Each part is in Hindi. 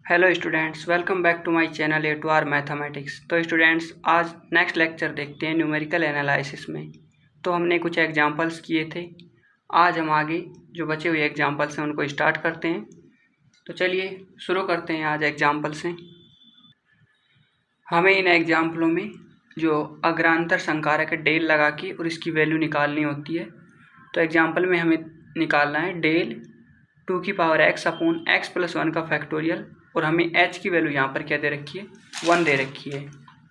Hello students, welcome back to my channel A two R mathematics. तो स्टूडेंट्स, आज नेक्स्ट लेक्चर देखते हैं न्यूमेरिकल एनालिसिस में। तो हमने कुछ एग्जांपल्स किए थे, आज हम आगे जो बचे हुए एग्जांपल्स हैं उनको स्टार्ट करते हैं। तो चलिए शुरू करते हैं आज एग्जांपल से। हमें इन एग्जांपलों में जो अग्रांतर संकारक है डेल लगा के और इसकी वैल्यू निकालनी होती है। तो एग्जाम्पल में हमें निकालना है डेल 2x अपॉन x+1 का फैक्टोरियल, और हमें h की वैल्यू यहाँ पर क्या दे रखी है, 1 दे रखी है।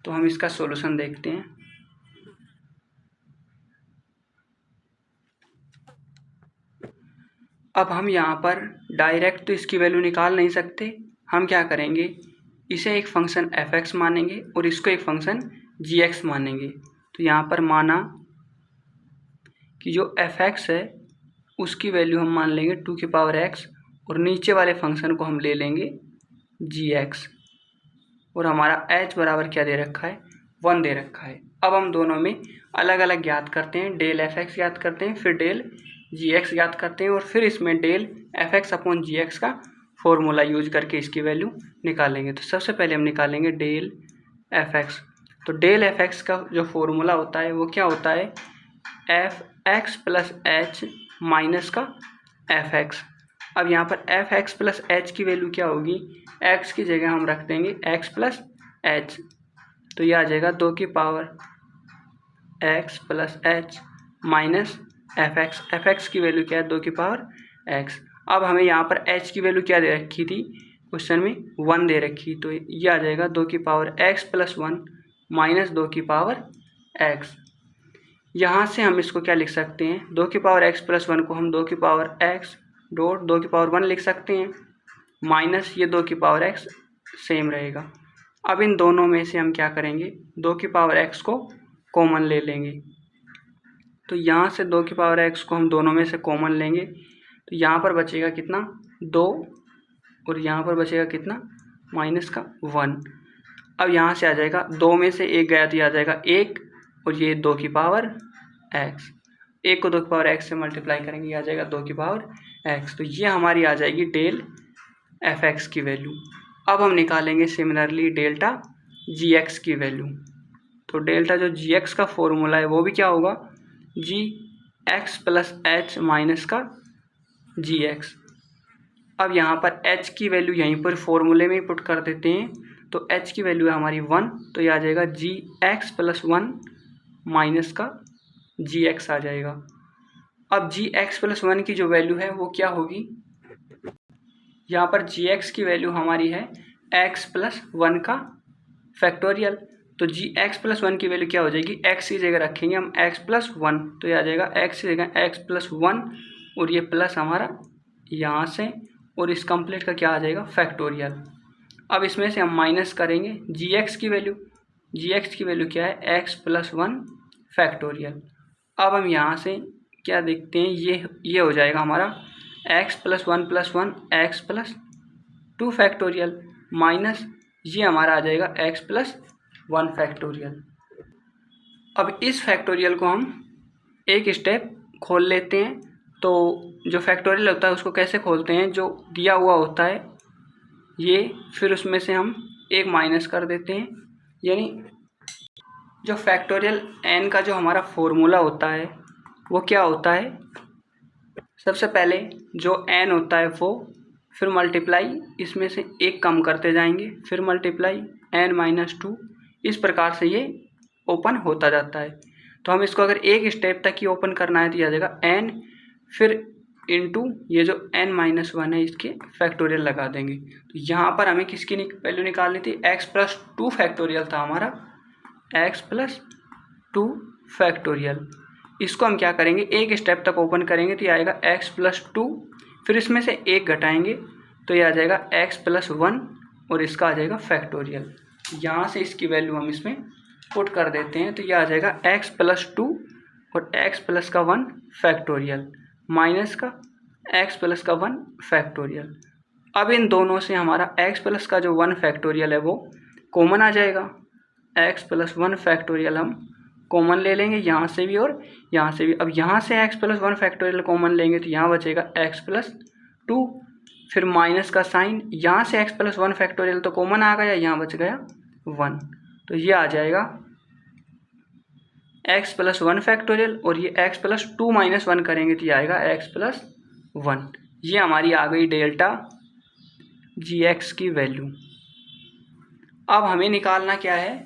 तो हम इसका सॉल्यूशन देखते हैं। अब हम यहाँ पर डायरेक्ट तो इसकी वैल्यू निकाल नहीं सकते, हम क्या करेंगे, इसे एक फंक्शन f(x) मानेंगे और इसको एक फंक्शन g(x) मानेंगे। तो यहाँ पर माना कि जो f(x) है उसकी वैल्यू हम मान लेंगे 2x और नीचे वाले फंक्शन को हम ले लेंगे g(x), और हमारा h बराबर क्या दे रखा है, 1 दे रखा है। अब हम दोनों में अलग अलग ज्ञात करते हैं, डेल f(x) ज्ञात करते हैं, फिर डेल g(x) ज्ञात करते हैं, और फिर इसमें डेल f(x) अपॉन g(x) का फॉर्मूला यूज करके इसकी वैल्यू निकालेंगे। तो सबसे पहले हम निकालेंगे डेल f(x). तो डेल f(x) का जो फॉर्मूला होता है वो क्या होता है, f(x) प्लस h माइनस का f(x). अब यहाँ पर f(x) प्लस h की वैल्यू क्या होगी, x की जगह हम रख देंगे x प्लस h। तो यह आ जाएगा 2 की power x plus h minus f(x). f(x) की वैल्यू क्या है, 2 की पावर x। अब हमें यहाँ पर h की वैल्यू क्या दे रखी थी, क्वेश्चन में 1 दे रखी। तो यह आ जाएगा 2 की पावर x प्लस 1 माइनस 2 की पावर x। यहाँ से हम इसको क्या लिख सकते हैं, 2 की पावर x प्लस 1 को हम 2 की पावर x डॉट 2 की पावर 1 लिख सकते हैं, माइनस ये 2 की पावर x सेम रहेगा। अब इन दोनों में से हम क्या करेंगे, 2 की पावर x को कॉमन ले लेंगे। तो यहाँ से 2 की पावर x को हम दोनों में से कॉमन लेंगे, तो यहाँ पर बचेगा कितना, 2, और यहाँ पर बचेगा कितना, माइनस का 1। अब यहाँ से आ जाएगा 2 में से 1 गया तो आ जाएगा 1, और ये 2 की पावर x, 1 को 2 की पावर x से मल्टीप्लाई करेंगे, आ जाएगा 2 की पावर x। तो ये हमारी आ जाएगी डेल f(x) की वैल्यू। अब हम निकालेंगे सिमिलरली डेल्टा g(x) की वैल्यू। तो डेल्टा जो g(x) का फॉर्मूला है वो भी क्या होगा, g(x) प्लस h माइनस का g(x). अब यहाँ पर h की वैल्यू यहीं पर फॉर्मूले में पुट कर देते हैं। तो h की वैल्यू है हमारी 1, तो ये आ जाएगा g(x) प्लस 1 माइनस का g(x) आ जाएगा। अब g(x) प्लस 1 की जो वैल्यू है वो क्या होगी, यहाँ पर g(x) की वैल्यू हमारी है x प्लस 1 का फैक्टोरियल। तो g(x) प्लस 1 की वैल्यू क्या हो जाएगी, x की जगह रखेंगे हम x प्लस 1, तो ये आ जाएगा x की जगह x प्लस 1, और ये प्लस हमारा यहाँ से, और इस कंप्लीट का क्या आ जाएगा, फैक्टोरियल। अब इसमें से हम माइनस करेंगे g(x) की वैल्यू, g(x) की वैल्यू क्या है, x प्लस 1 फैक्टोरियल। अब हम यहाँ से क्या देखते हैं, ये हो जाएगा हमारा x plus 1 plus 1 x plus 2 factorial, minus ये हमारा आ जाएगा x प्लस 1 फैक्टोरियल। अब इस फैक्टोरियल को हम एक स्टेप खोल लेते हैं। तो जो फैक्टोरियल होता है उसको कैसे खोलते हैं, जो दिया हुआ होता है ये, फिर उसमें से हम एक माइनस कर देते हैं, यानी जो फैक्टोरियल n का जो हमारा फॉर्मूला होता है वो क्या होता है, सबसे पहले जो n होता है वो, फिर मल्टीप्लाई इसमें से एक कम करते जाएंगे, फिर मल्टीप्लाई n-2, इस प्रकार से ये ओपन होता जाता है। तो हम इसको अगर एक स्टेप तक ही ओपन करना है तो यह आ जाएगा n, फिर इंटू ये जो n-1 है इसके फैक्टोरियल लगा देंगे। तो यहाँ पर हमें किसकी वैल्यू निकालनी थी, x प्लस 2 फैक्टोरियल था हमारा, x प्लस 2 फैक्टोरियल। इसको हम क्या करेंगे, एक स्टेप तक ओपन करेंगे तो ये आएगा x प्लस 2, फिर इसमें से एक घटाएंगे तो ये आ जाएगा x प्लस 1, और इसका आ जाएगा फैक्टोरियल। यहाँ से इसकी वैल्यू हम इसमें पुट कर देते हैं, तो ये आ जाएगा x प्लस 2 और x प्लस का 1 फैक्टोरियल माइनस का x प्लस का 1 फैक्टोरियल। अब इन दोनों से हमारा x प्लस का जो 1 फैक्टोरियल है वो कॉमन आ जाएगा, x प्लस 1 फैक्टोरियल हम कॉमन ले लेंगे यहाँ से भी और यहाँ से भी। अब यहाँ से x प्लस 1 फैक्टोरियल कॉमन लेंगे तो यहाँ बचेगा x प्लस 2, फिर माइनस का साइन, यहाँ से x प्लस 1 फैक्टोरियल तो कॉमन आ गया, यहाँ बच गया 1, तो ये आ जाएगा x प्लस 1 फैक्टोरियल, और ये x प्लस 2 माइनस 1 करेंगे तो ये आएगा x प्लस 1। ये हमारी आ गई डेल्टा gx की वैल्यू। अब हमें निकालना क्या है,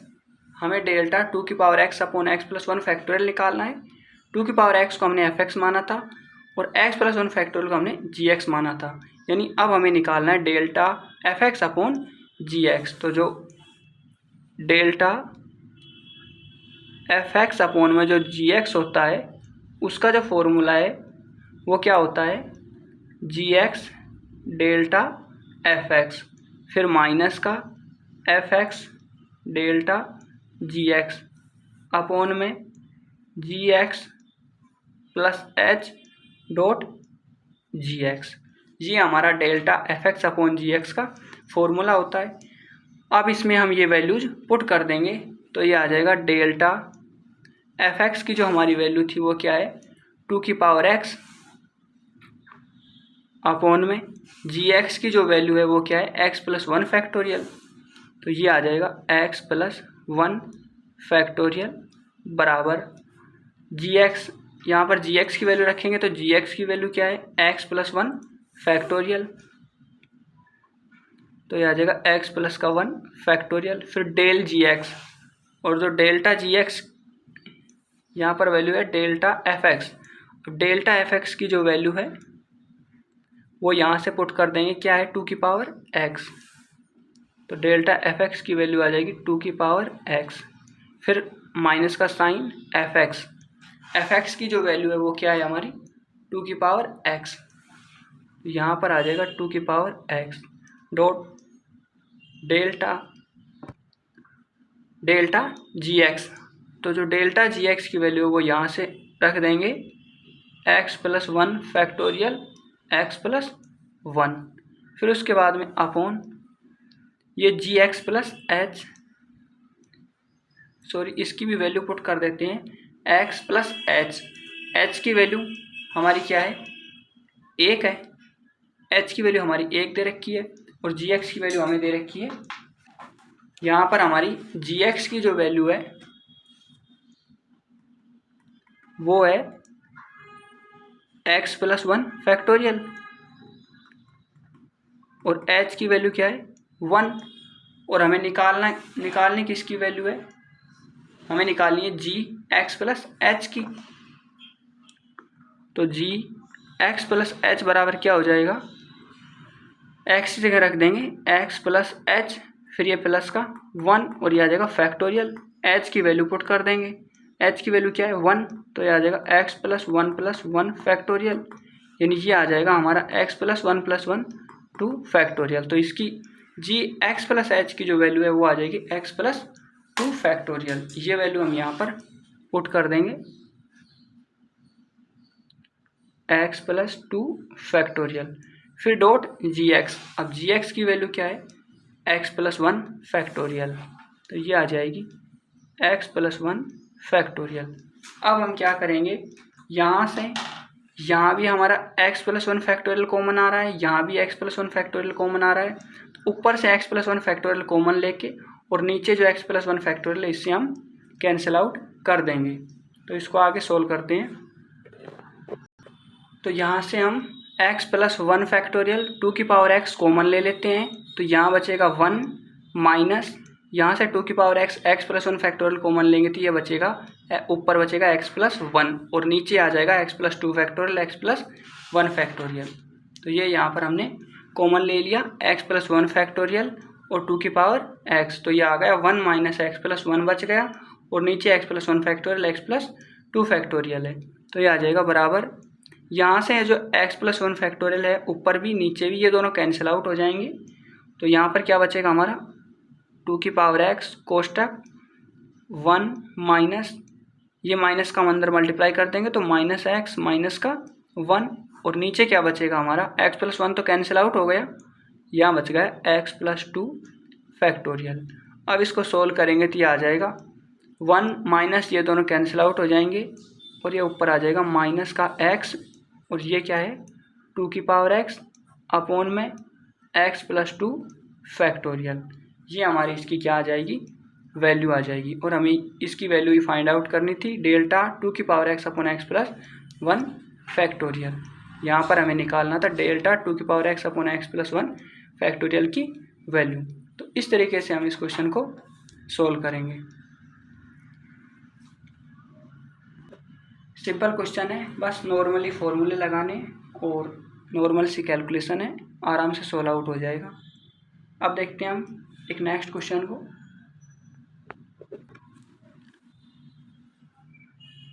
हमें डेल्टा 2 की power x upon x plus 1 factorial निकालना है। 2 की पावर x को हमने fx माना था और x प्लस 1 फैक्टोरियल को हमने gx माना था, यानी अब हमें निकालना है डेल्टा fx अपॉन gx। तो जो डेल्टा fx अपॉन में जो gx होता है उसका जो फॉर्मूला है वो क्या होता है, gx डेल्टा fx, फिर माइनस का fx डेल्टा gx अपॉन में gx plus h dot gx। ये हमारा डेल्टा fx अपॉन gx का फॉर्मूला होता है। अब इसमें हम ये वैल्यूज पुट कर देंगे तो ये आ जाएगा डेल्टा fx की जो हमारी वैल्यू थी वो क्या है, 2 की पावर x अपॉन में gx की जो वैल्यू है वो क्या है, x प्लस 1 फैक्टोरियल, तो ये आ जाएगा x प्लस 1 फैक्टोरियल बराबर gx, यहाँ पर gx की वैल्यू रखेंगे तो gx की वैल्यू क्या है, x प्लस 1 फैक्टोरियल, तो ये आ जाएगा x प्लस का 1 फैक्टोरियल, फिर डेल gx, और जो डेल्टा gx यहाँ पर वैल्यू है डेल्टा fx। अब डेल्टा fx की जो वैल्यू है वो यहाँ से पुट कर देंगे, क्या है 2 की पावर x, तो डेल्टा fx की वैल्यू आ जाएगी 2 की पावर x, फिर माइनस का साइन fx की जो वैल्यू है वो क्या है हमारी 2 की पावर x, यहाँ पर आ जाएगा 2 की power x dot delta gx। तो जो डेल्टा gx की वैल्यू है वो यहाँ से रख देंगे x plus 1 factorial x plus 1, फिर उसके बाद में अपॉन ये gx प्लस h, सॉरी इसकी भी वैल्यू पुट कर देते हैं x प्लस h की वैल्यू हमारी क्या है 1 है, h की वैल्यू हमारी 1 दे रखी है और gx की वैल्यू हमें दे रखी है, यहाँ पर हमारी gx की जो वैल्यू है वो है x प्लस 1 फैक्टोरियल और h की वैल्यू क्या है 1, और हमें निकालने की इसकी वैल्यू है, हमें निकालनी है जी एक्स प्लस एच की, तो जी एक्स प्लस एच बराबर क्या हो जाएगा, एक्स की जगह रख देंगे एक्स प्लस एच, फिर ये प्लस का 1 और ये आ जाएगा फैक्टोरियल, एच की वैल्यू पुट कर देंगे, एच की वैल्यू क्या है 1, तो ये आ जाएगा एक्स प्लस 1 फैक्टोरियल, यानी ये आ जाएगा हमारा एक्स प्लस 1 2 फैक्टोरियल। तो इसकी जी एक्स प्लस एच की जो वैल्यू है वो आ जाएगी एक्स प्लस 2 फैक्टोरियल, ये वैल्यू हम यहाँ पर पुट कर देंगे एक्स प्लस 2 फैक्टोरियल, फिर डॉट जी एक्स। अब जी एक्स की वैल्यू क्या है एक्स प्लस 1 फैक्टोरियल, तो ये आ जाएगी एक्स प्लस 1 फैक्टोरियल। अब हम क्या करेंगे, यहाँ से यहाँ भी हमारा एक्स प्लस 1 फैक्टोरियल कॉमन आ रहा है, यहाँ भी एक्स प्लस 1 फैक्टोरियल कॉमन आ रहा है, तो ऊपर से एक्स प्लस 1 फैक्टोरियल कॉमन लेके और नीचे जो एक्स प्लस 1 फैक्टोरियल है इससे हम कैंसिल आउट कर देंगे। तो इसको आगे सोल्व करते हैं, तो यहाँ से हम x प्लस 1 फैक्टोरियल 2 की पावर x कॉमन ले लेते हैं, तो यहाँ बचेगा 1 माइनस यहाँ से 2 की power x plus 1 factorial common लेंगे तो ये बचेगा, ऊपर बचेगा x प्लस 1 और नीचे आ जाएगा x plus 2 factorial x plus 1 factorial. तो ये यहाँ पर हमने कॉमन ले लिया x प्लस 1 फैक्टोरियल और 2 की पावर x, तो ये आ गया 1 माइनस x प्लस 1 बच गया और नीचे x plus 1 factorial x plus 2 factorial है, तो ये आ जाएगा बराबर, यहाँ से जो x प्लस 1 फैक्टोरियल है ऊपर भी नीचे भी ये दोनों कैंसिल आउट हो जाएंगे, तो यहाँ पर क्या बचेगा हमारा 2 की पावर x कोष्टक 1 माइनस ये माइनस का हम अंदर मल्टीप्लाई कर देंगे तो माइनस x माइनस का 1 और नीचे क्या बचेगा हमारा x प्लस 1 तो कैंसिल आउट हो गया, यहाँ बच गया x प्लस 2 फैक्टोरियल। अब इसको सोल्व करेंगे तो ये आ जाएगा 1 माइनस ये दोनों कैंसिल आउट हो जाएंगे और ये ऊपर आ जाएगा माइनस का x और ये क्या है 2 की पावर x अपॉन में x प्लस 2 फैक्टोरियल। ये हमारी इसकी क्या आ जाएगी, वैल्यू आ जाएगी। और हमें इसकी वैल्यू ही फाइंड आउट करनी थी, डेल्टा 2 की power x upon x plus 1 factorial. यहाँ पर हमें निकालना था डेल्टा 2 की power x upon x plus 1 factorial की वैल्यू। तो इस तरीके से हम इस क्वेश्चन को सोल्व करेंगे। सिंपल क्वेश्चन है, बस नॉर्मली फॉर्मूले लगाने और नॉर्मल सी कैलकुलेशन है, आराम से सोल्व आउट हो जाएगा। अब देखते हैं हम एक नेक्स्ट क्वेश्चन को।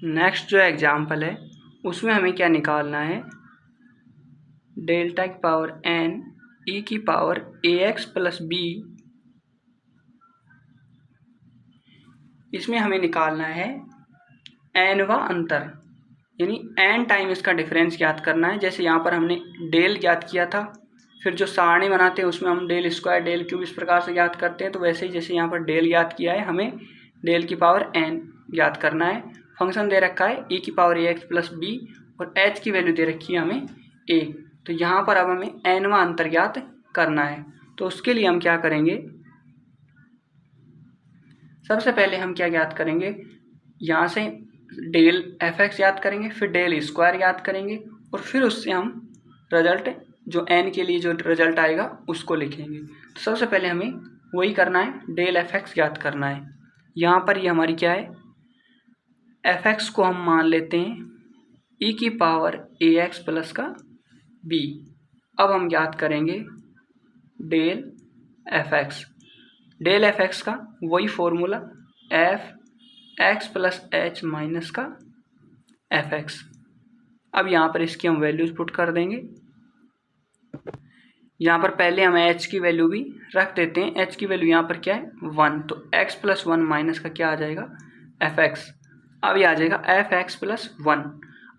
नेक्स्ट जो एग्जाम्पल है उसमें हमें क्या निकालना है, डेल्टा की पावर n e की पावर ax प्लस b, इसमें हमें निकालना है n वा अंतर, यानी n टाइम इसका डिफरेंस ज्ञात करना है। जैसे यहाँ पर हमने डेल ज्ञात किया था, फिर जो सारणी बनाते हैं उसमें हम डेल स्क्वायर डेल क्यूब इस प्रकार से ज्ञात करते हैं, तो वैसे ही जैसे यहाँ पर डेल ज्ञात किया है, हमें डेल की पावर n ज्ञात करना है। फंक्शन दे रखा है e की पावर ax प्लस b और h की वैल्यू दे रखी है हमें 1। तो यहाँ पर अब हमें n वां अंतर ज्ञात करना है। तो उसके लिए हम क्या करेंगे, सबसे पहले हम क्या ज्ञात करेंगे, यहाँ से डेल fx याद करेंगे, फिर डेल स्क्वायर याद करेंगे और फिर उससे हम रिजल्ट जो n के लिए जो रिजल्ट आएगा उसको लिखेंगे। तो सबसे पहले हमें वही करना है, डेल fx ज्ञात करना है। यहाँ पर ये हमारी क्या है, fx को हम मान लेते हैं e की पावर ax प्लस का b। अब हम ज्ञात करेंगे डेल fx। डेल fx का वही formula f x plus h minus का fx। अब यहाँ पर इसकी हम वैल्यूज पुट कर देंगे। यहाँ पर पहले हम h की वैल्यू भी रख देते हैं। h की वैल्यू यहाँ पर क्या है 1, तो x प्लस 1 माइनस का क्या आ जाएगा fx। अब ये आ जाएगा fx प्लस 1।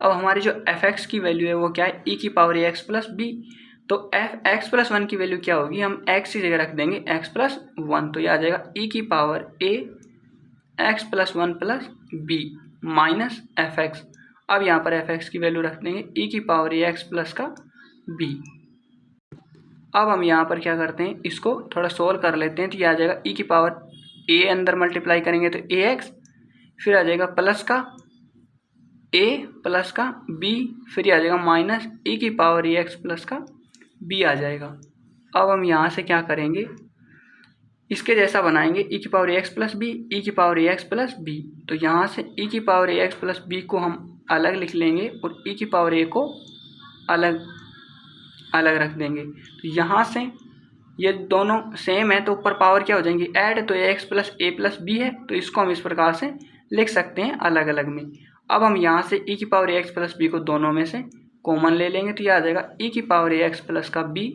अब हमारी जो fx की वैल्यू है वो क्या है, e की पावर ax प्लस b। तो x प्लस 1 की वैल्यू क्या होगी, हम x की जगह रख देंगे x प्लस 1, तो ये आ जाएगा e की power a x plus 1 plus b minus fx। अब यहाँ पर fx की वैल्यू रख देंगे e की पावर ax प्लस का b। अब हम यहाँ पर क्या करते हैं, इसको थोड़ा सोल्व कर लेते हैं। तो ये आ जाएगा e की पावर a अंदर मल्टीप्लाई करेंगे तो ax, फिर आ जाएगा प्लस का a प्लस का b, फिर ये आ जाएगा माइनस e की पावर ax प्लस का b आ जाएगा। अब हम यहाँ से क्या करेंगे, इसके जैसा बनाएंगे, e की power ax plus b, e की पावर ax प्लस b। तो यहाँ से e की पावर ax प्लस b को हम अलग लिख लेंगे और e की पावर a को अलग अलग रख देंगे। तो यहाँ से ये दोनों सेम है तो ऊपर पावर क्या हो जाएंगी ऐड, तो ax plus a plus b है, तो इसको हम इस प्रकार से लिख सकते हैं अलग अलग में। अब हम यहाँ से e की पावर ax प्लस b को दोनों में से कॉमन ले लेंगे, तो यह आ जाएगा e की पावर ax प्लस का b।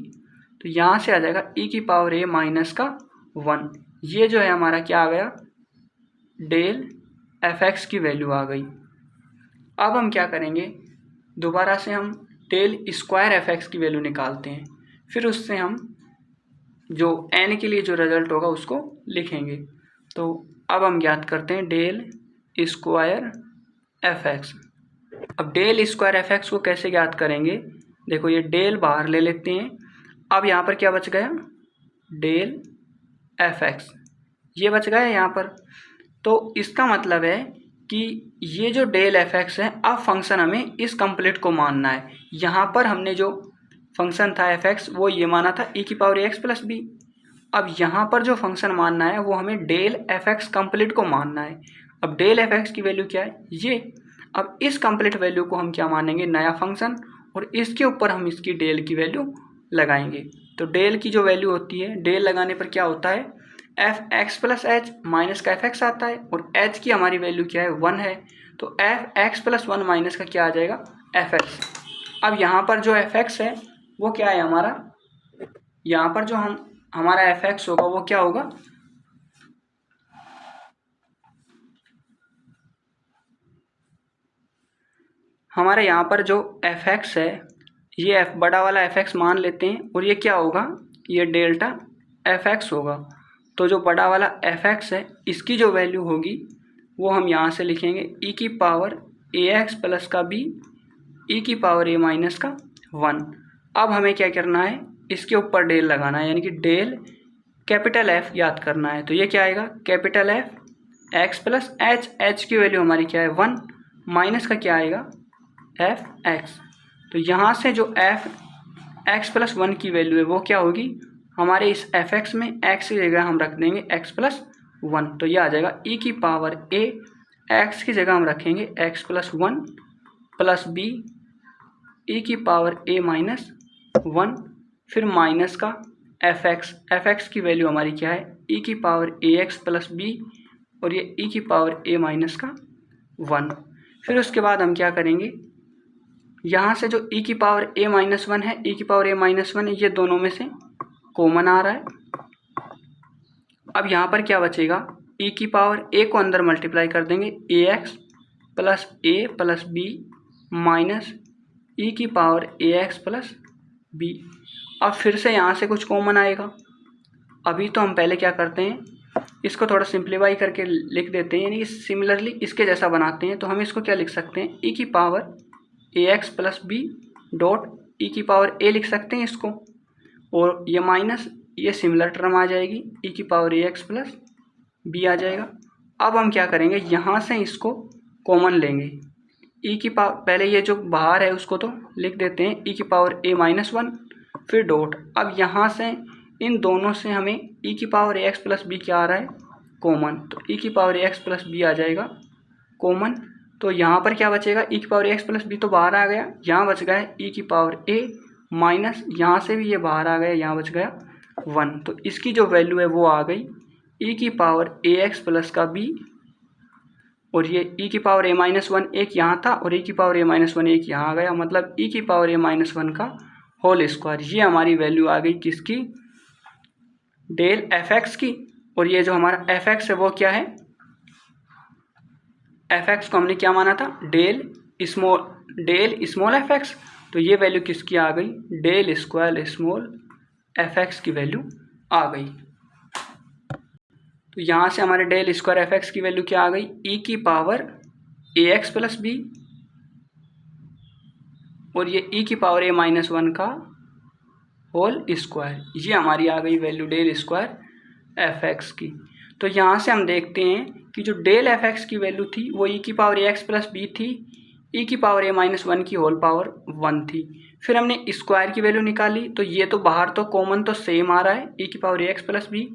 तो यहाँ से आ जाएगा e की पावर a माइनस का 1। ये जो है हमारा क्या आ गया, डेल fx की वैल्यू आ गई। अब हम क्या करेंगे, दोबारा से हम डेल स्क्वायर fx की वैल्यू निकालते हैं, फिर उससे हम जो n के लिए जो रिजल्ट होगा उसको लिखेंगे। तो अब हम ज्ञात करते हैं डेल स्क्वायर fx। अब डेल स्क्वायर fx को कैसे ज्ञात करेंगे, देखो ये डेल बाहर ले लेते हैं। अब यहाँ पर क्या बच गया, डेल fx, ये बच गया यहाँ पर। तो इसका मतलब है कि ये जो डेल fx है, अब फंक्शन हमें इस कंप्लीट को मानना है। यहाँ पर हमने जो फंक्शन था fx वो ये माना था e की पावर ax प्लस b। अब यहाँ पर जो फंक्शन मानना है वो हमें डेल fx कंप्लीट को मानना है। अब डेल fx की वैल्यू क्या है ये, अब इस कंप्लीट वैल्यू को हम क्या मानेंगे, नया फंक्शन, और इसके ऊपर हम इसकी डेल की वैल्यू लगाएंगे। तो डेल की जो वैल्यू होती है, डेल लगाने पर क्या होता है, F x plus H minus का एफ एक्स आता है, और एच की हमारी वैल्यू क्या है 1 है, तो एफ एक्स प्लस 1 माइनस का क्या आ जाएगा एफ एक्स। अब यहाँ पर जो एफ एक्स है वो क्या है हमारा, यहाँ पर जो हमारा एफ एक्स होगा वो क्या होगा, हमारे यहाँ पर जो एफ एक्स है ये एफ बड़ा वाला एफ एक्स मान लेते हैं, और ये क्या होगा, ये डेल्टा एफ एक्स होगा। तो जो बड़ा वाला एफ एक्स है इसकी जो वैल्यू होगी वो हम यहाँ से लिखेंगे ई की पावर ए एक्स प्लस का बी, ई की पावर ए माइनस का 1। अब हमें क्या करना है, इसके ऊपर डेल लगाना है, यानी कि डेल कैपिटल एफ याद करना है। तो ये क्या आएगा, capital F x plus H, H की वैल्यू हमारी क्या है 1, माइनस का क्या आएगा एफ एक्स। तो यहाँ से जो एफ एक्स प्लस 1 की वैल्यू है वो क्या होगी, हमारे इस एफ एक्स में एक्स की जगह हम रख देंगे एक्स प्लस 1, तो ये आ जाएगा ई की पावर ए, एक्स की जगह हम रखेंगे x plus 1 plus b e की पावर ए माइनस 1, फिर माइनस का एफ एक्स की वैल्यू हमारी क्या है ई की power a x plus b, और ये ई की पावर ए माइनस का 1। फिर उसके बाद हम क्या करेंगे, यहाँ से जो ई की पावर ए माइनस 1 है, ई की पावर ए माइनस 1 ये दोनों में से कॉमन आ रहा है। अब यहाँ पर क्या बचेगा, ई की पावर ए को अंदर मल्टीप्लाई कर देंगे ए एक्स प्लस बी माइनस ई की power a x plus B. अब फिर से यहाँ से कुछ कॉमन आएगा। अभी तो हम पहले क्या करते हैं, इसको थोड़ा सिंप्लीफाई करके लिख देते हैं, यानी कि सिमिलरली इसके जैसा बनाते हैं। तो हम इसको क्या लिख सकते हैं, ई की power a x plus B dot E की पावर ए लिख सकते हैं इसको, और ये माइनस ये सिमिलर टर्म आ जाएगी ई की power a x plus B आ जाएगा। अब हम क्या करेंगे, यहाँ से इसको कॉमन लेंगे, ई की पावर पहले ये जो बाहर है उसको तो लिख देते हैं ई की पावर ए माइनस 1, फिर डॉट। अब यहाँ से इन दोनों से हमें ई की power a x plus B क्या आ रहा है कॉमन, तो ई की power a x plus B आ जाएगा कॉमन। तो यहाँ पर क्या बचेगा, ई की power a x plus B तो बाहर आ गया, यहाँ बच गया ई की पावर ए माइनस, यहाँ से भी ये बाहर आ गया, यहाँ बच गया 1। तो इसकी जो वैल्यू है वो आ गई ई की पावर ए एक्स प्लस का बी, और ये ई की पावर ए माइनस 1 एक यहाँ था, और ई की पावर ए माइनस 1 एक यहाँ आ गया, मतलब ई की पावर ए माइनस 1 का होल स्क्वायर। ये हमारी वैल्यू आ गई किसकी, डेल एफ एक्स की। और ये जो हमारा एफ एक्स है वो क्या है, एफ एक्स को हमने क्या माना था, डेल स्मॉल एफ एक्स। तो ये वैल्यू किसकी आ गई, del square small f x की वैल्यू आ गई। तो यहाँ से हमारे डेल स्क्वायर एफ एक्स की वैल्यू क्या आ गई, ई की power a x plus b, और ये ई की पावर ए माइनस 1 का होल स्क्वायर, ये हमारी आ गई value del square f x की। तो यहाँ से हम देखते हैं कि जो डेल एफ एक्स की वैल्यू थी वो ई की power a x plus b थी, ई की पावर ए माइनस 1 की होल पावर 1 थी। फिर हमने स्क्वायर की वैल्यू निकाली, तो ये तो बाहर तो कॉमन तो सेम आ रहा है ई की power a x plus b,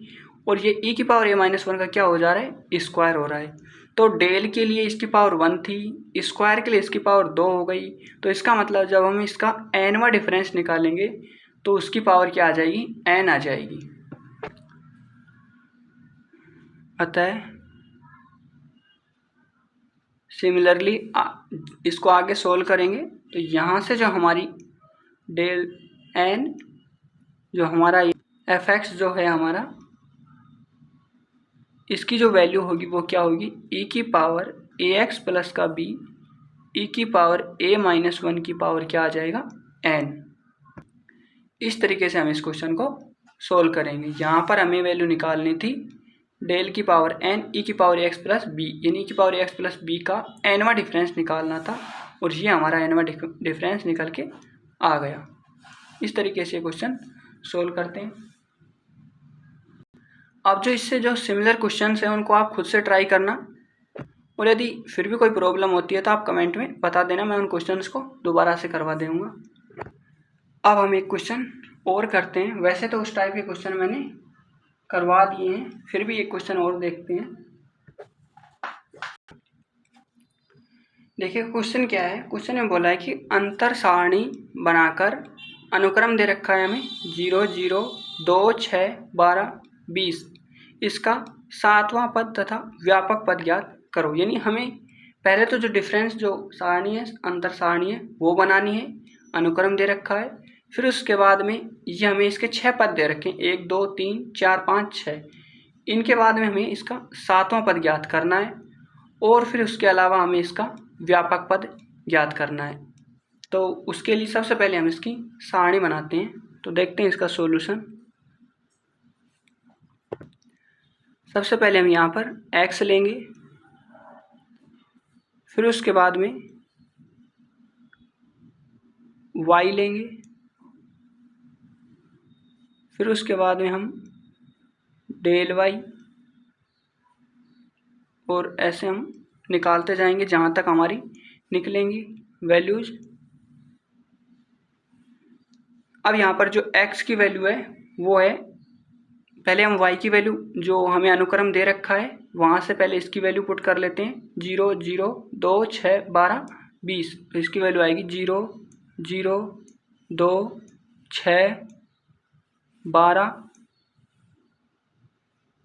और ये ई की पावर ए माइनस 1 का क्या हो जा रहा है स्क्वायर हो रहा है। तो डेल के लिए इसकी पावर 1 थी, स्क्वायर के लिए इसकी पावर 2 हो गई। तो इसका मतलब जब हम इसका एनवा डिफरेंस निकालेंगे तो उसकी पावर क्या आ जाएगी, एन आ जाएगी। अतः सिमिलरली इसको आगे सोल्व करेंगे, तो यहाँ से जो हमारी डेल एन जो हमारा एफ एक्स जो है हमारा, इसकी जो वैल्यू होगी वो क्या होगी, ई की पावर ए एक्स प्लस का बी, ई की पावर ए माइनस 1 की पावर क्या आ जाएगा एन। इस तरीके से हम इस क्वेश्चन को सोल्व करेंगे। यहाँ पर हमें वैल्यू निकालनी थी डेल की पावर एन ई की पावर एक्स प्लस बी, यानी की पावर एक्स प्लस बी का एनवा डिफरेंस निकालना था, और ये हमारा एनवा डिफरेंस निकल के आ गया। इस तरीके से क्वेश्चन सोल्व करते हैं। अब जो इससे जो सिमिलर क्वेश्चंस हैं उनको आप खुद से ट्राई करना, और यदि फिर भी कोई प्रॉब्लम होती है तो आप कमेंट में बता देना, मैं उन क्वेश्चंस को दोबारा से करवा दूँगा। अब हम एक क्वेश्चन और करते हैं। वैसे तो उस टाइप के क्वेश्चन मैंने करवा दिए हैं, फिर भी एक क्वेश्चन और देखते हैं। देखिए क्वेश्चन क्या है, क्वेश्चन में बोला है कि अंतर सारणी बनाकर अनुक्रम दे रखा है हमें 0 0 2 6 12 20, इसका 7वां पद तथा व्यापक पद ज्ञात करो। यानी हमें पहले तो जो डिफरेंस जो सारणी है अंतर सारणी है वो बनानी है, अनुक्रम दे रखा है। फिर उसके बाद में ये हमें इसके 6 पद दे रखे हैं, 1 2 3 4 5 6। इनके बाद में हमें इसका 7वां पद ज्ञात करना है, और फिर उसके अलावा हमें इसका व्यापक पद ज्ञात करना है। तो उसके लिए सबसे पहले हम इसकी सारणी बनाते हैं। तो देखते हैं इसका सॉल्यूशन। सबसे पहले हम यहाँ पर x लेंगे, फिर उसके बाद में y लेंगे, फिर उसके बाद में हम डेल वाई और ऐसे हम निकालते जाएंगे जहाँ तक हमारी निकलेंगी वैल्यूज। अब यहाँ पर जो x की वैल्यू है वो है, पहले हम y की वैल्यू जो हमें अनुक्रम दे रखा है वहाँ से पहले इसकी वैल्यू पुट कर लेते हैं। 0 0 2 6 12 20, तो इसकी वैल्यू आएगी 0 0 2 6 12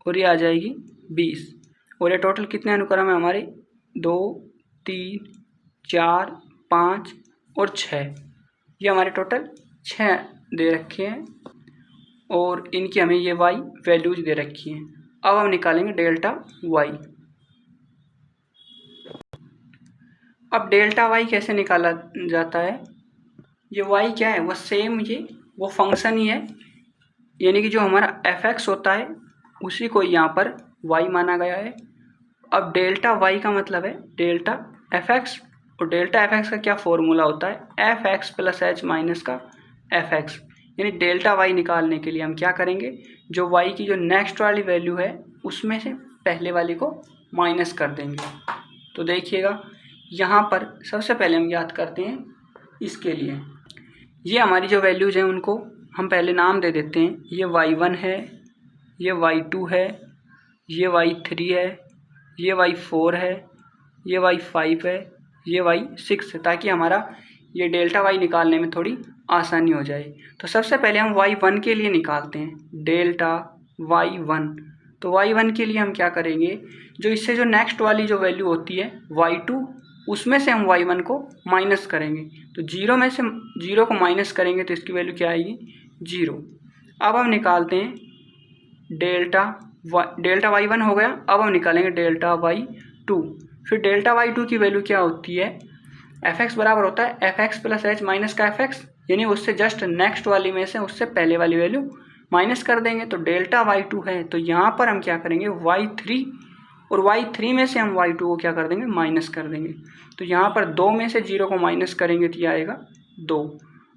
और ये आ जाएगी 20। और ये टोटल कितने अनुक्रम है हमारे, 2 3 4 5 और 6, ये हमारे टोटल 6 दे रखे हैं और इनकी हमें ये y वैल्यूज दे रखी हैं। अब हम निकालेंगे डेल्टा y। अब डेल्टा y कैसे निकाला जाता है, ये y क्या है, वो सेम वो फंक्शन ही है, यानी कि जो हमारा f(x) होता है उसी को यहाँ पर y माना गया है। अब डेल्टा y का मतलब है डेल्टा f(x), और डेल्टा f(x) का क्या फॉर्मूला होता है, f(x) + h माइनस का f(x), यानी डेल्टा y निकालने के लिए हम क्या करेंगे, जो y की जो नेक्स्ट वाली वैल्यू है उसमें से पहले वाली को माइनस कर देंगे। तो देखिएगा यहाँ पर सबसे पहले हम याद करते हैं इसके लिए, ये हमारी जो वैल्यूज़ हैं उनको हम पहले नाम दे देते हैं। ये y1 है, ये y2 है, ये y3 है, ये y4 है, ये y5 है, ये y6 है, ताकि हमारा ये डेल्टा y निकालने में थोड़ी आसानी हो जाए। तो सबसे पहले हम y1 के लिए निकालते हैं डेल्टा y1। तो y1 के लिए हम क्या करेंगे, जो इससे जो नेक्स्ट वाली जो वैल्यू होती है y2, उसमें से हम y1 को माइनस करेंगे। तो 0 में से 0 को माइनस करेंगे तो इसकी वैल्यू क्या आएगी, 0। अब हम निकालते हैं डेल्टा y1 हो गया। अब हम निकालेंगे डेल्टा y2। फिर डेल्टा y2 की वैल्यू क्या होती है, f(x) बराबर होता है f(x) + h माइनस का f(x), यानी उससे जस्ट नेक्स्ट वाली में से उससे पहले वाली वैल्यू माइनस कर देंगे। तो डेल्टा y2 है, तो यहाँ पर हम क्या करेंगे y3, और y3 में से हम y2 को क्या कर देंगे, माइनस कर देंगे। तो यहाँ पर 2 में से 0 को माइनस करेंगे तो ये आएगा 2।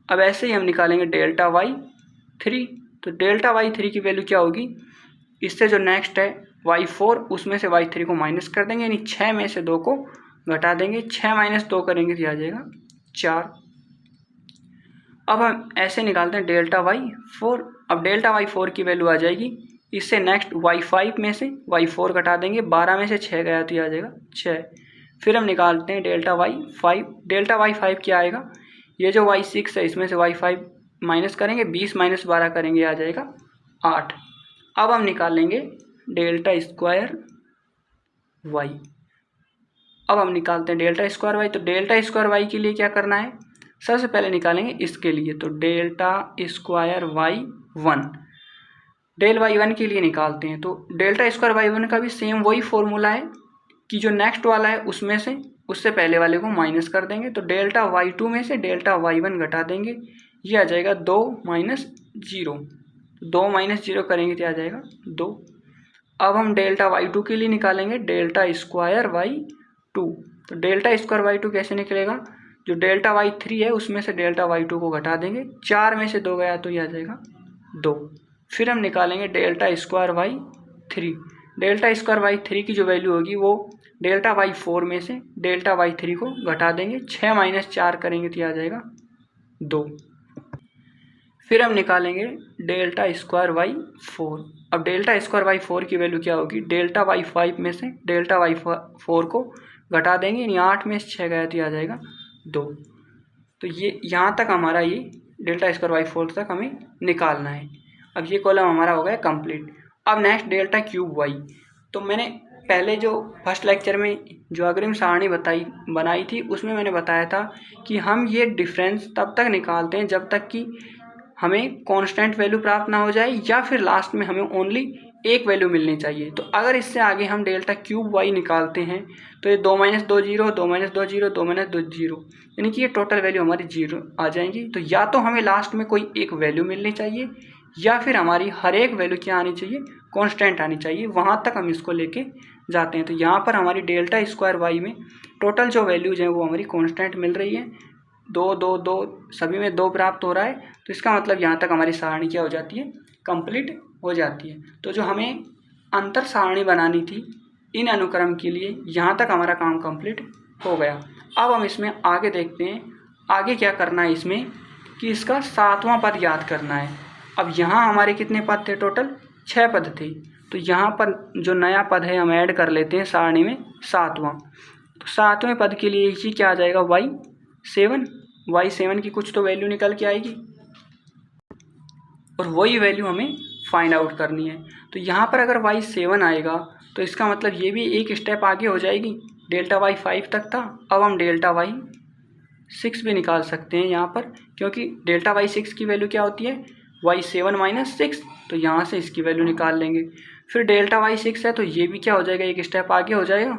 अब ऐसे ही हम निकालेंगे डेल्टा y3। तो डेल्टा y3 की वैल्यू क्या होगी, इससे जो नेक्स्ट है y4, उसमें से y3 को माइनस कर देंगे, यानी 6 में से 2 को घटा देंगे। 6 - 2 करेंगे तो आ जाएगा 4। अब हम ऐसे निकालते हैं डेल्टा y4। अब डेल्टा y4 की वैल्यू आ जाएगी, इससे नेक्स्ट y5 में से y4 घटा देंगे, 12 में से 6 गया तो आ जाएगा 6। फिर हम निकालते हैं डेल्टा y5। डेल्टा y5 क्या आएगा, ये जो y6 है इसमें से y5 माइनस करेंगे, 20 - 12 करेंगे आ जाएगा 8। अब हम निकालेंगे डेल्टा स्क्वायर y। अब हम निकालते हैं डेल्टा स्क्वायर y। तो डेल्टा स्क्वायर y के लिए क्या करना है, सबसे पहले निकालेंगे इसके लिए। तो delta square y1, del y1 के लिए निकालते हैं। तो डेल्टा स्क्वायर y1 का भी सेम वही फॉर्मूला है कि जो नेक्स्ट वाला है उसमें से उससे पहले वाले को माइनस कर देंगे। तो डेल्टा y2 में से डेल्टा y1 घटा देंगे, ये आ जाएगा 2 - 0। 2 - 0 करेंगे तो आ जाएगा 2। अब हम डेल्टा y2 के लिए निकालेंगे डेल्टा स्क्वायर y2। तो डेल्टा स्क्वायर y2 कैसे निकलेगा, जो डेल्टा y3 है उसमें से डेल्टा y2 को घटा देंगे, 4 में से 2 गया तो ये आ जाएगा 2। फिर हम निकालेंगे delta square y3। Delta square y3 की जो वैल्यू होगी वो डेल्टा y4 में से डेल्टा y3 को घटा देंगे, 6 - 4 करेंगे तो आ जाएगा 2। फिर हम निकालेंगे डेल्टा स्क्वायर y4। अब डेल्टा स्क्वायर y4 की वैल्यू क्या होगी, डेल्टा y5 में से डेल्टा y4 को घटा देंगे, यानी 8 में से 6 गया तो आ जाएगा 2। तो ये यहाँ तक हमारा ये डेल्टा स्क्वायर y4 तक हमें निकालना है। अब ये कॉलम हमारा हो गया कंप्लीट। अब नेक्स्ट डेल्टा क्यूब y। तो मैंने पहले जो फर्स्ट लेक्चर में जो अग्रिम सारणी बनाई थी उसमें मैंने बताया था कि हम ये डिफरेंस तब तक निकालते हैं जब तक कि हमें कांस्टेंट वैल्यू प्राप्त ना हो जाए, या फिर लास्ट में हमें ओनली एक वैल्यू मिलनी चाहिए। तो अगर इससे आगे हम डेल्टा क्यूब y निकालते हैं तो ये 2 - 2 0, 2 - 2 0, 2 - 2 0, यानी कि ये टोटल वैल्यू हमारी 0 आ जाएंगी। तो या तो हमें लास्ट में कोई एक वैल्यू मिलनी चाहिए, या फिर हमारी हर एक वैल्यू क्या आनी चाहिए, कांस्टेंट आनी चाहिए। वहाँ तक हम इसको लेके जाते हैं। तो यहाँ पर हमारी डेल्टा स्क्वायर y में टोटल जो वैल्यूज़ हैं वो हमारी कांस्टेंट मिल रही है, 2 2 2 सभी में 2 प्राप्त हो रहा है। तो इसका मतलब यहाँ तक हमारी सारणी क्या हो जाती है, कंप्लीट हो जाती है। तो जो हमें अंतर सारणी बनानी थी इन अनुक्रम के लिए, यहाँ तक हमारा काम कंप्लीट हो गया। अब हम इसमें आगे देखते हैं आगे क्या करना है इसमें, कि इसका 7वां पद याद करना है। अब यहाँ हमारे कितने पद थे, टोटल 6 पद थे। तो यहाँ पर जो नया पद है हम ऐड कर लेते हैं सारणी में 7वां। तो 7वें पद के लिए ये क्या आ जाएगा, y7 की कुछ तो वैल्यू निकल के आएगी और वही वैल्यू हमें फाइंड आउट करनी है। तो यहाँ पर अगर y7 आएगा तो इसका मतलब ये भी एक स्टेप आगे हो जाएगी। डेल्टा y 5 तक था, अब हम डेल्टा y 6 भी निकाल सकते हैं यहाँ पर, क्योंकि डेल्टा y 6 की वैल्यू क्या होती है, y7 - 6। तो यहाँ से इसकी वैल्यू निकाल लेंगे। फिर डेल्टा y 6 है तो ये भी क्या हो जाएगा, एक स्टेप आगे हो जाएगा।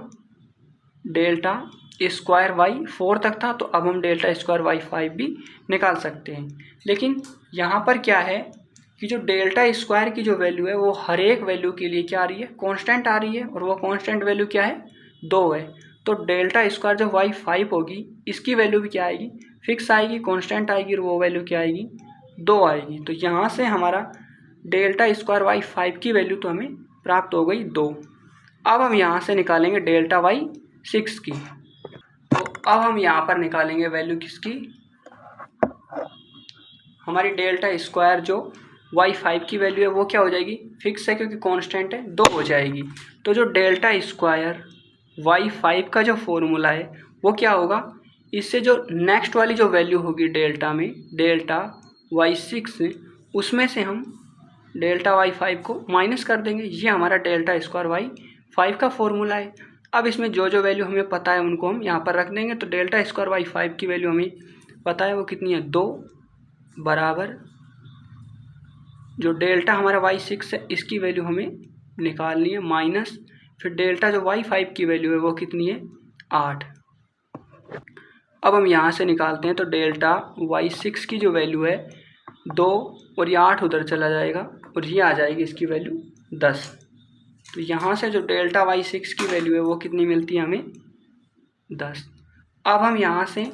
डेल्टा स्क्वायर y 4 तक था, तो अब हम डेल्टा स्क्वायर y 5 भी निकाल सकते हैं। लेकिन यहाँ पर क्या है कि जो डेल्टा स्क्वायर की जो वैल्यू है वो हर एक वैल्यू के लिए क्या आ रही है, कांस्टेंट आ रही है, और वो कांस्टेंट वैल्यू क्या है, 2 है। तो डेल्टा स्क्वायर जो y 5 होगी इसकी वैल्यू भी क्या आएगी, फिक्स आएगी, कांस्टेंट आएगी, और वो वैल्यू क्या आएगी, 2 आएगी। तो यहाँ से हमारा डेल्टा स्क्वायर y 5 की वैल्यू तो हमें प्राप्त हो गई 2। अब हम यहाँ से निकालेंगे डेल्टा y 6 की। तो अब हम यहाँ पर निकालेंगे वैल्यू किसकी, हमारी डेल्टा स्क्वायर जो y 5 की वैल्यू है वो क्या हो जाएगी, फिक्स है क्योंकि कांस्टेंट है, 2 हो जाएगी। तो जो डेल्टा स्क्वायर y 5 का जो फॉर्मूला है वो क्या होगा, इससे जो नेक्स्ट वाली जो वैल्यू होगी डेल्टा में, डेल्टा y 6, उसमें से हम डेल्टा y 5 को माइनस कर देंगे। ये हमारा डेल्टा स्क्वायर y 5 का फॉर्मूला है। अब इसमें जो जो वैल्यू हमें पता है उनको हम यहाँ पर रख देंगे। तो डेल्टा स्क्वायर y 5 की वैल्यू हमें पता है वो कितनी है, 2 बराबर जो डेल्टा हमारा y 6 है इसकी वैल्यू हमें निकालनी है, माइनस फिर डेल्टा जो y 5 की वैल्यू है वो कितनी है, 8। अब हम यहाँ से निकालते हैं। तो डेल्टा y 6 की जो वैल्यू है 2 और ये 8 उधर चला जाएगा और ये आ जाएगी इसकी वैल्यू 10। तो यहाँ से जो डेल्टा y 6 की वैल्यू है वो कितनी मिलती है हमें, 10। अब हम यहाँ से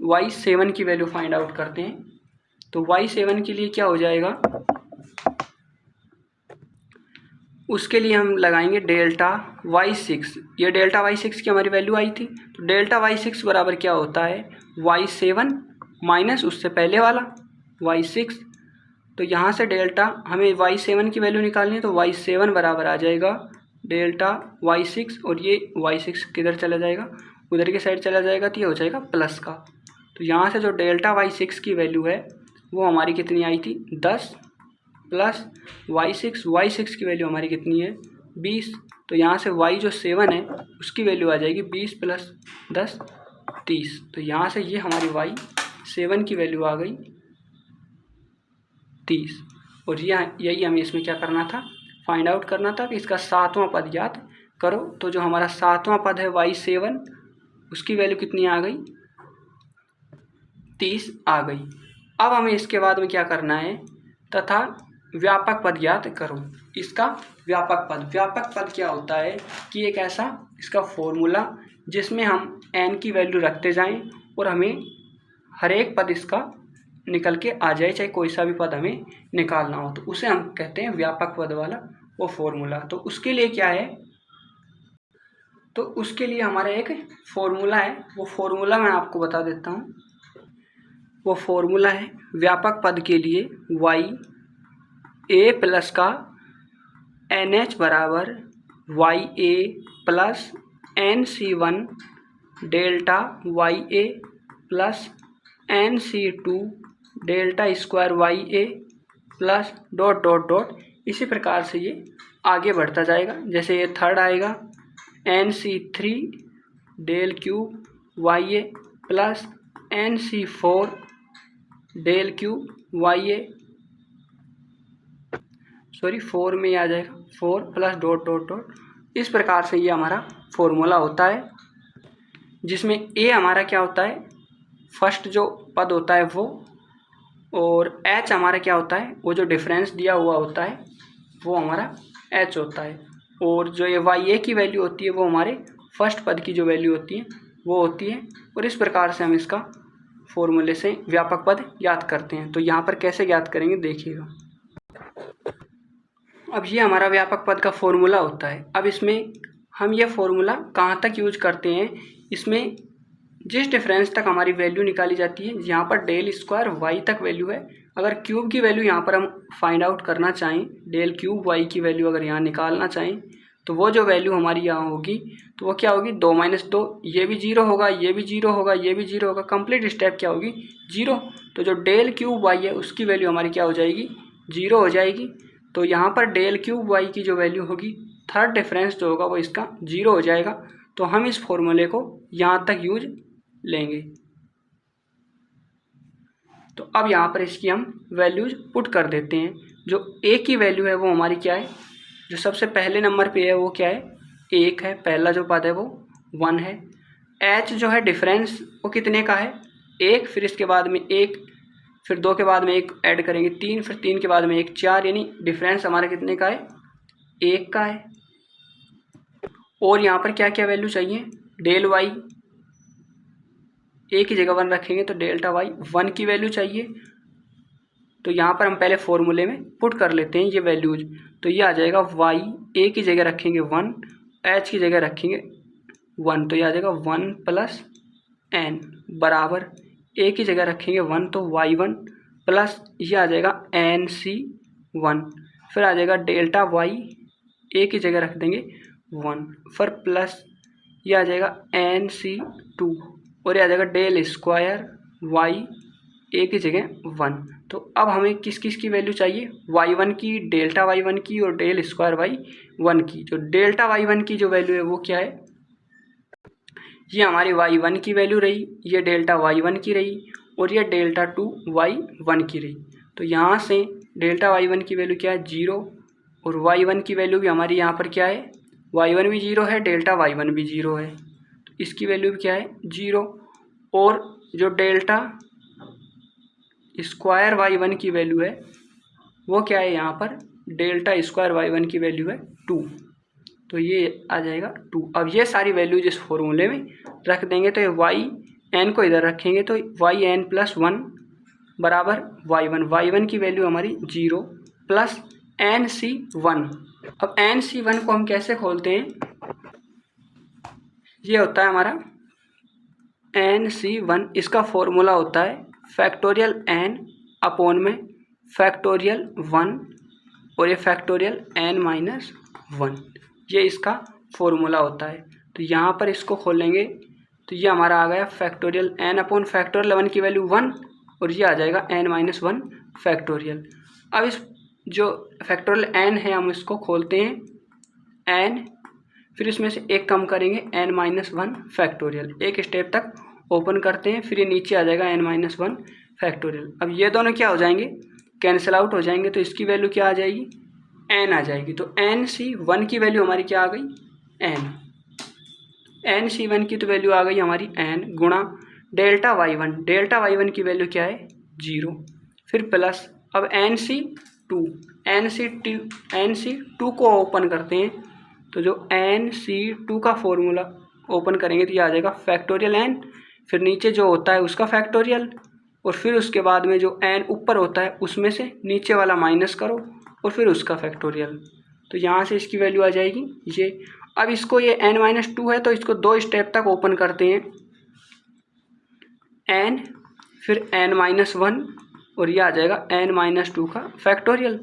y 7 की वैल्यू फाइंड आउट करते हैं। तो y 7 के लिए क्या हो जाएगा, उसके लिए हम लगाएंगे डेल्टा y 6। ये डेल्टा y 6 की हमारी वैल्यू आई थी। तो डेल्टा y 6 बराबर क्या होता है, y 7 माइनस उससे पहले वाला y 6। तो यहाँ से डेल्टा हमें y 7 की वैल्यू निकालनी है। तो y 7 बराबर आ जाएगा डेल्टा y 6, और ये y 6 किधर चला जाएगा, उधर की साइड चला जाएगा, तो ये हो जाएगा प्लस का। तो यहाँ से जो डेल्टा y 6 की वैल्यू है वो हमारी कितनी आई थी, 10 प्लस y 6 की वैल्यू हमारी कितनी है, 20। तो यहाँ से y जो 7 है उसकी वैल्यू आ जाएगी 20 प्लस 10 30। तो यहाँ से ये हमारी y 7 की वैल्यू आ गई 30। और यही हमें इसमें क्या करना था, फाइंड आउट करना था कि इसका 7वां पद याद करो। तो जो हमारा 7वां पद है y 7 उसकी वैल्यू कितनी आ गई, 30 आ गई। अब हमें इसके बाद में क्या करना है, तथा व्यापक पद याद करो। इसका व्यापक पद क्या होता है कि एक ऐसा इसका फॉर्मूला जिसमें हम n की वैल्यू रखते जाएं और हमें हर एक पद इसका निकल के आ जाए, चाहे कोई सा भी पद हमें निकालना हो, तो उसे हम कहते हैं व्यापक पद वाला वो फॉर्मूला। तो उसके लिए क्या है, तो उसके लिए हमारा एक फॉर्मूला है, वो फॉर्मूला मैं आपको बता देता हूँ। वो फॉर्मूला है व्यापक पद के लिए y a प्लस का NH बराबर YA plus NC1 delta YA plus NC2 delta square YA plus dot dot dot. इसी प्रकार से ये आगे बढ़ता जाएगा। जैसे ये थर्ड आएगा NC3 del cube YA plus NC4 del cube YA, sorry 4 में आ जाएगा 4 प्लस डॉट डॉट डॉट। इस प्रकार से ये हमारा फॉर्मूला होता है, जिसमें A हमारा क्या होता है, फर्स्ट जो पद होता है वो, और H हमारा क्या होता है, वो जो डिफरेंस दिया हुआ होता है वो हमारा H होता है, और जो ये YA की वैल्यू होती है वो हमारे फर्स्ट पद की जो वैल्यू होती है वो होती है। और इस प्रकार से हम इसका फॉर्मूले से व्यापक पद याद करते हैं। तो यहाँ पर कैसे याद करेंगे देखिएगा। अब ये हमारा व्यापक पद का फॉर्मूला होता है। अब इसमें हम ये फॉर्मूला कहाँ तक यूज करते हैं, इसमें जिस डिफरेंस तक हमारी वैल्यू निकाली जाती है, यहाँ पर डेल स्क्वायर वाई तक वैल्यू है। अगर क्यूब की वैल्यू यहाँ पर हम फाइंड आउट करना चाहें, डेल क्यूब वाई की वैल्यू अगर यहाँ निकालना चाहें, तो वो जो वैल्यू हमारी यहाँ होगी तो वो क्या होगी, 2 - 2, ये भी जीरो होगा, ये भी जीरो होगा, ये भी जीरो होगा, कंप्लीट स्टेप क्या होगी, जीरो। तो जो डेल क्यूब वाई है उसकी वैल्यू हमारी क्या हो जाएगी, जीरो हो जाएगी। तो यहाँ पर डेल क्यूब वाई की जो वैल्यू होगी, थर्ड डिफरेंस जो होगा वो इसका जीरो हो जाएगा। तो हम इस फॉर्मूले को यहाँ तक यूज लेंगे। तो अब यहाँ पर इसकी हम वैल्यूज पुट कर देते हैं। जो ए की वैल्यू है वो हमारी क्या है, जो सबसे पहले नंबर पे है वो क्या है, 1 है, पहला जो पद है वो 1 है। एच जो है डिफरेंस वो कितने का है, 1, फिर इसके बाद में 1, फिर 2 के बाद में 1 ऐड करेंगे 3, फिर 3 के बाद में 1 4, यानी डिफरेंस हमारा कितने का है, 1 का है। और यहाँ पर क्या क्या वैल्यू चाहिए, डेल वाई, ए की जगह 1 रखेंगे तो डेल्टा वाई 1 की वैल्यू चाहिए। तो यहाँ पर हम पहले फॉर्मूले में पुट कर लेते हैं ये वैल्यूज। तो ये आ जाएगा वाई, ए की जगह रखेंगे 1, एच की जगह रखेंगे 1, तो ये आ जाएगा 1 + n बराबर, ए की जगह रखेंगे 1 तो y1 प्लस ये आ जाएगा nc1, फिर आ जाएगा डेल्टा वाई, ए की जगह रख देंगे 1, फिर प्लस ये आ जाएगा nc2, और ये आ जाएगा डेल स्क्वायर वाई, ए की जगह 1। तो अब हमें किस किस की वैल्यू चाहिए, y1 की, डेल्टा y1 की और डेल स्क्वायर y1 की। जो डेल्टा y1 की जो वैल्यू है वो क्या है, ये हमारी y1 की वैल्यू रही, ये डेल्टा y1 की रही, और ये डेल्टा 2 y1 की रही। तो यहाँ से डेल्टा y1 की वैल्यू क्या है, 0, और y1 की वैल्यू भी हमारी यहाँ पर क्या है, y1 भी 0 है, डेल्टा y1 भी 0 है, तो इसकी वैल्यू भी क्या है, 0। और जो डेल्टा स्क्वायर y1 की वैल्यू है वो क्या है, यहाँ पर डेल्टा स्क्वायर y1 की वैल्यू है 2, तो ये आ जाएगा 2। अब ये सारी वैल्यू जिस फॉर्मूले में रख देंगे तो ये वाई एन को इधर रखेंगे तो yn + 1 बराबर y1 की वैल्यू हमारी 0 प्लस nc1। अब nc1 को हम कैसे खोलते हैं, ये होता है हमारा nc1, इसका फॉर्मूला होता है फैक्टोरियल n अपॉन में फैक्टोरियल 1, और ये फैक्टोरियल n-1, ये इसका फॉर्मूला होता है। तो यहाँ पर इसको खोलेंगे तो ये हमारा आ गया फैक्टोरियल n अपॉन फैक्टोरियल 1 की वैल्यू 1, और ये आ जाएगा n-1 फैक्टोरियल। अब इस जो फैक्टोरियल n है हम इसको खोलते हैं n, फिर इसमें से एक कम करेंगे n-1 फैक्टोरियल, एक स्टेप तक ओपन करते हैं, फिर ये नीचे आ जाएगा n-1 फैक्टोरियल। अब ये दोनों क्या हो जाएंगे, कैंसिल आउट हो जाएंगे, तो इसकी वैल्यू क्या आ जाएगी, n आ जाएगी। तो nc1 की वैल्यू हमारी क्या आ गई, n, nc1 की तो वैल्यू आ गई हमारी n गुणा डेल्टा y1 की वैल्यू क्या है, 0, फिर प्लस अब nc2 को ओपन करते हैं, तो जो nc2 का फॉर्मूला ओपन करेंगे तो ये आ जाएगा फैक्टोरियल n, फिर नीचे जो होता है उसका फैक्टोरियल, और फिर उसके बाद में जो n ऊपर होता है उसमें से नीचे वाला माइनस करो और फिर उसका फैक्टोरियल। तो यहाँ से इसकी वैल्यू आ जाएगी ये। अब इसको ये n-2 है तो इसको 2 स्टेप तक ओपन करते हैं, n फिर n-1, और ये आ जाएगा n-2 का फैक्टोरियल,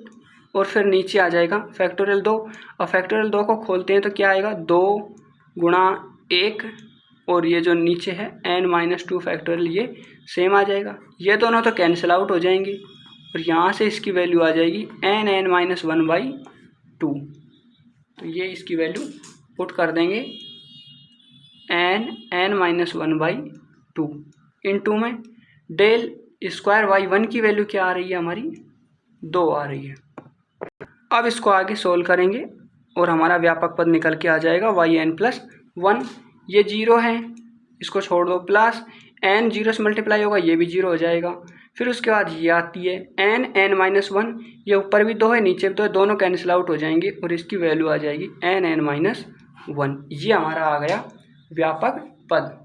और फिर नीचे आ जाएगा फैक्टोरियल 2। और फैक्टोरियल 2 को खोलते हैं तो क्या आएगा, 2 गुणा 1, और ये जो नीचे है n-2 फैक्टोरियल ये सेम आ जाएगा, ये दोनों तो कैंसिल आउट हो जाएंगे, और यहाँ से इसकी वैल्यू आ जाएगी n-1/2। तो ये इसकी वैल्यू पुट कर देंगे n-1/2 इनटू में डेल स्क्वायर y1 की वैल्यू क्या आ रही है हमारी, 2 आ रही है। अब इसको आगे सोल्व करेंगे और हमारा व्यापक पद निकल के आ जाएगा yn + 1, ये 0 है, इसको छोड़ दो, प्लस n 0 से मल्टीप्लाई होगा, ये भी 0 हो जाएगा। फिर उसके बाद ये आती है n-1, ये ऊपर भी 2 है नीचे भी 2 है, दोनों कैंसिल आउट हो जाएंगे और इसकी वैल्यू आ जाएगी n-1। ये हमारा आ गया व्यापक पद।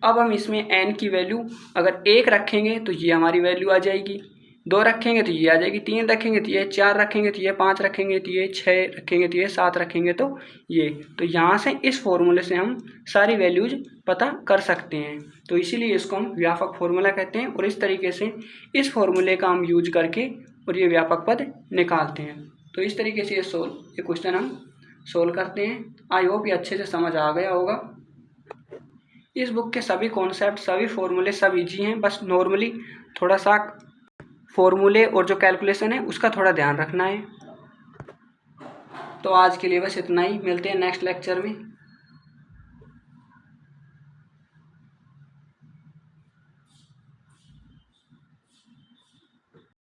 अब हम इसमें n की वैल्यू अगर 1 रखेंगे तो ये हमारी वैल्यू आ जाएगी, 2 रखेंगे तो ये आ जाएगी, 3 रखेंगे तो ये, 4 रखेंगे तो ये, 5 रखेंगे तो ये, 6 रखेंगे तो ये, 7 रखेंगे तो ये। तो यहाँ से इस फॉर्मूले से हम सारी वैल्यूज पता कर सकते हैं। तो इसीलिए इसको हम व्यापक फॉर्मूला कहते हैं और इस तरीके से इस फॉर्मूले का हम यूज करके और ये व्यापक पद निकालते हैं। तो इस तरीके से ये क्वेश्चन हम सोल्व करते हैं। आई होप ये अच्छे से समझ आ गया होगा। इस बुक के सभी कॉन्सेप्ट, सभी फॉर्मूले सब इजी हैं, बस नॉर्मली थोड़ा सा फॉर्मूले और जो कैलकुलेशन है उसका थोड़ा ध्यान रखना है। तो आज के लिए बस इतना ही, मिलते हैं नेक्स्ट लेक्चर में।